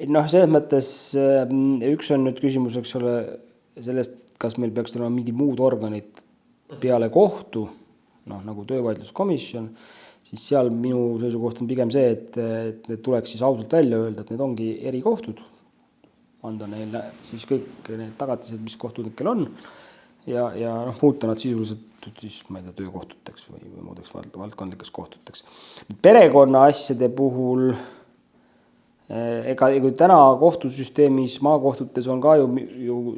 noh, selles mõttes üks on nüüd küsimus, eks ole, sellest, kas meil peaks olema mingi muud organid peale kohtu, noh, nagu töövaidluskomisjon, siis seal minu seisukoht on pigem see, et need tuleks siis ausalt välja öelda, et need ongi erikohtud, anda neile siis kõik need tagatised, mis kohtunikel on, ja noh, muuta nad sisuliselt siis, ma ei tea, töökohtuteks või muudeks valdkondlikeks kohtuteks. Perekonna asjade puhul ega kui täna kohtusüsteemis, maakohtutes on ka ju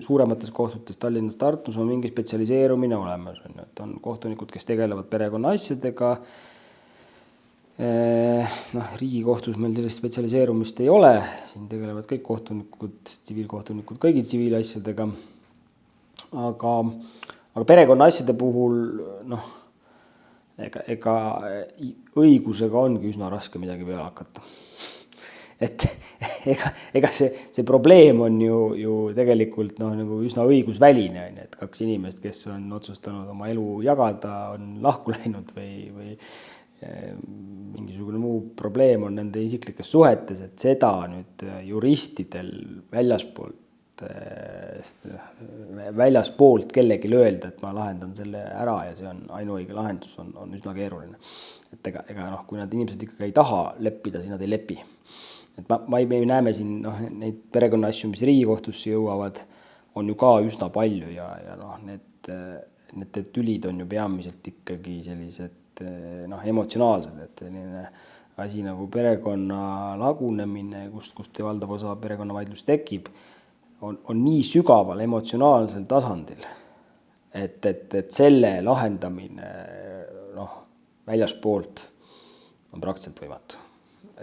suuremates kohtutes, Tallinnas, Tartus on mingi spetsialiseerumine olemas. Et on kohtunikud, kes tegelevad perekonna asjadega. Noh, Riigikohtus meil sellist spetsialiseerumist ei ole. Siin tegelevad kõik kohtunikud, tsiviilkohtunikud kõigi tsiviilasjadega. Aga perekonna asjade puhul, noh, ega õigusega ongi üsna raske midagi peale hakata. Et ega see probleem on ju tegelikult nagu üsna õigusväline, et kaks inimest, kes on otsustanud oma elu jagada, on lahku läinud või mingisugune muu probleem on nende isiklikes suhetes, et seda nüüd juristidel väljaspoolt kellegi öelda, et ma lahendan selle ära ja see on ainuõige lahendus, on üsna keeruline. Et ega noh, kui nad inimesed ikkagi ei taha leppida, siis nad ei lepi. Et me näeme siin neid perekonna asju, mis Riigikohtusse jõuavad, on ju ka üsna palju ja noh, need tülid on ju peamiselt ikkagi sellised emotsionaalsed, et selline asi nagu perekonna lagunemine, kust valdav osa perekonnavaidlus tekib, on nii sügaval emotsionaalsel tasandil, et selle lahendamine väljaspoolt on praktiliselt võimatu.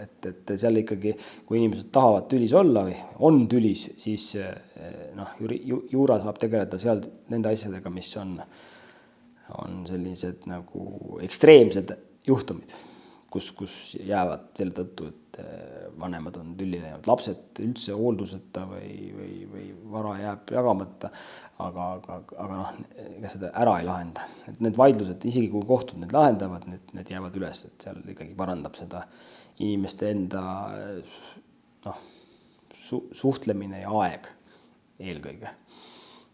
Et seal ikkagi, kui inimesed tahavad tülis olla või on tülis, siis juura saab tegeleda seal nende asjadega, mis on sellised nagu ekstreemsed juhtumid, kus jäävad selle tõttu, et vanemad on tülli läinud, lapsed üldse hoolduseta või vara jääb jagamata, aga noh, ega seda ära ei lahenda. Et need vaidlused, isegi kui kohtud need lahendavad, need jäävad üles, et seal ikkagi parandab seda inimeste enda suhtlemine ja aeg eelkõige.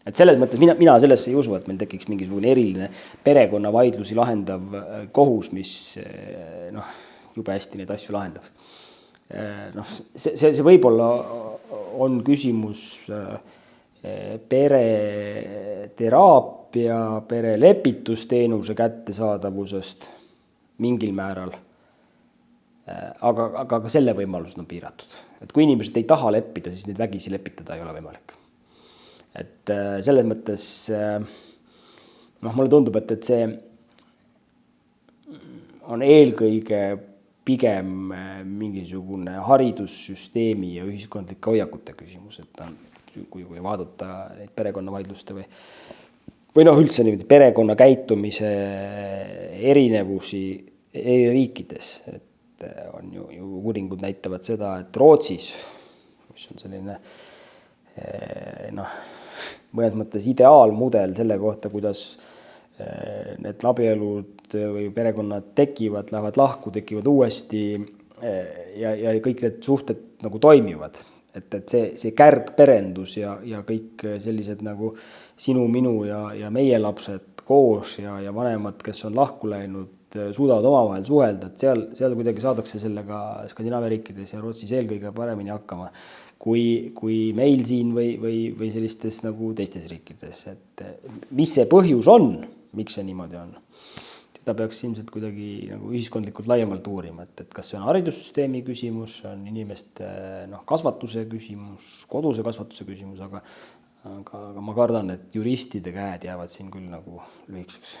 Et selles mõttes mina sellesse ei usu, et meil tekiks mingisugune eriline perekonnavaidlusi lahendav kohus, mis jube hästi neid asju lahendab. See võib-olla on küsimus pereteraapia, perelepitusteenuse kättesaadavusest mingil määral. Aga ka selle võimalus on piiratud. Et kui inimesed ei taha leppida, siis neid vägisi lepitada ei ole võimalik. Et selles mõttes mulle tundub, et see on eelkõige pigem mingisugune haridussüsteemi ja ühiskondlike hoiakute küsimus, et kui vaadata neid perekonnavaidluste või üldse niimoodi perekonna käitumise erinevusi riikides, et on ju uuringud näitavad seda, et Rootsis, mis on selline mõnes mõttes ideaalmudel selle kohta, kuidas need abielud või perekonnad tekivad, lähevad lahku, tekivad uuesti ja kõik need suhted nagu toimivad. Et see kärgperendus ja kõik sellised nagu sinu, minu ja meie lapsed koos ja vanemad, kes on lahku läinud, suudavad omavahel suhelda, et seal kuidagi saadakse sellega Skandinaavia riikides ja Rootsis eelkõige paremini hakkama kui meil siin või sellistes nagu teistes riikides. Et mis see põhjus on, miks see niimoodi on? Seda peaks ilmselt kuidagi nagu ühiskondlikult laiemalt uurima, et kas see on haridussüsteemi küsimus, on inimeste kasvatuse küsimus, koduse kasvatuse küsimus, aga ma kardan, et juristide käed jäävad siin küll nagu lühikseks.